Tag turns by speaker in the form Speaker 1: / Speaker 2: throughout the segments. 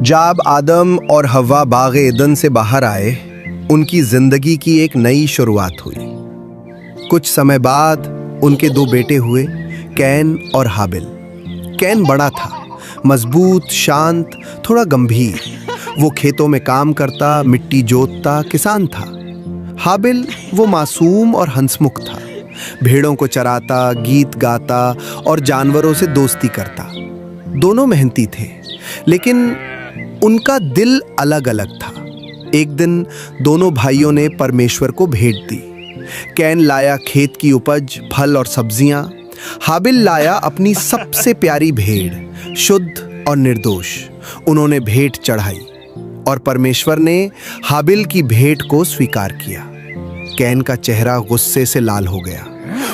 Speaker 1: जब आदम और हव्वा बाग़ एदन से बाहर आए, उनकी जिंदगी की एक नई शुरुआत हुई। कुछ समय बाद उनके दो बेटे हुए, कैन और हाबिल। कैन बड़ा था, मजबूत, शांत, थोड़ा गंभीर। वो खेतों में काम करता, मिट्टी जोतता, किसान था। हाबिल वो मासूम और हंसमुख था, भेड़ों को चराता, गीत गाता और जानवरों से दोस्ती करता। दोनों मेहनती थे, लेकिन उनका दिल अलग अलग था। एक दिन दोनों भाइयों ने परमेश्वर को भेंट दी। कैन लाया खेत की उपज, फल और सब्जियां। हाबिल लाया अपनी सबसे प्यारी भेड़, शुद्ध और निर्दोष। उन्होंने भेंट चढ़ाई और परमेश्वर ने हाबिल की भेंट को स्वीकार किया। कैन का चेहरा गुस्से से लाल हो गया।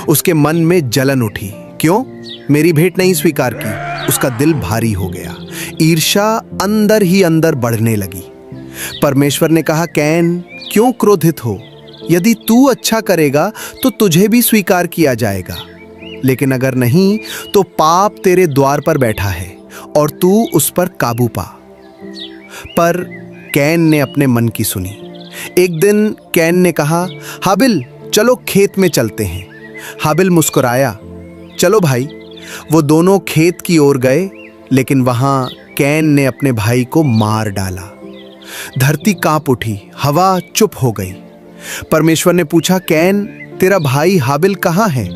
Speaker 1: उसके मन में जलन उठी। क्यों मेरी भेंट नहीं स्वीकार की? उसका दिल भारी हो गया। ईर्ष्या अंदर ही अंदर बढ़ने लगी। परमेश्वर ने कहा, कैन, क्यों क्रोधित हो? यदि तू अच्छा करेगा तो तुझे भी स्वीकार किया जाएगा, लेकिन अगर नहीं तो पाप तेरे द्वार पर बैठा है और तू उस पर काबू पा। पर कैन ने अपने मन की सुनी। एक दिन कैन ने कहा, हाबिल, चलो खेत में चलते हैं। हाबिल मुस्कुराया, चलो भाई। वो दोनों खेत की ओर गए, लेकिन वहां कैन ने अपने भाई को मार डाला। धरती कांप उठी, हवा चुप हो गई। परमेश्वर ने पूछा, कैन, तेरा भाई हाबिल कहाँ है?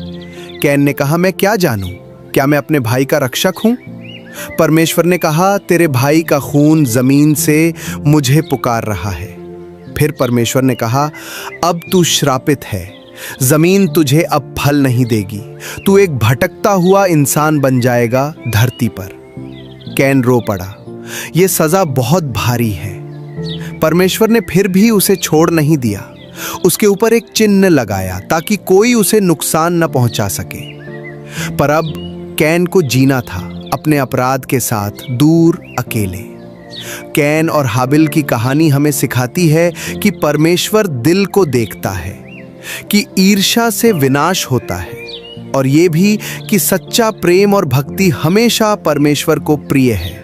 Speaker 1: कैन ने कहा, मैं क्या जानूं? क्या मैं अपने भाई का रक्षक हूं? परमेश्वर ने कहा, तेरे भाई का खून जमीन से मुझे पुकार रहा है। फिर परमेश्वर ने कहा, अब तू श्रापित है। जमीन तुझे अब फल नहीं देगी। तू एक भटकता हुआ इंसान बन जाएगा धरती पर। कैन रो पड़ा। यह सजा बहुत भारी है। परमेश्वर ने फिर भी उसे छोड़ नहीं दिया। उसके ऊपर एक चिन्ह लगाया ताकि कोई उसे नुकसान न पहुंचा सके। पर अब कैन को जीना था अपने अपराध के साथ, दूर, अकेले। कैन और हाबिल की कहानी हमें सिखाती है कि परमेश्वर दिल को देखता है, कि ईर्ष्या से विनाश होता है, और ये भी कि सच्चा प्रेम और भक्ति हमेशा परमेश्वर को प्रिय है।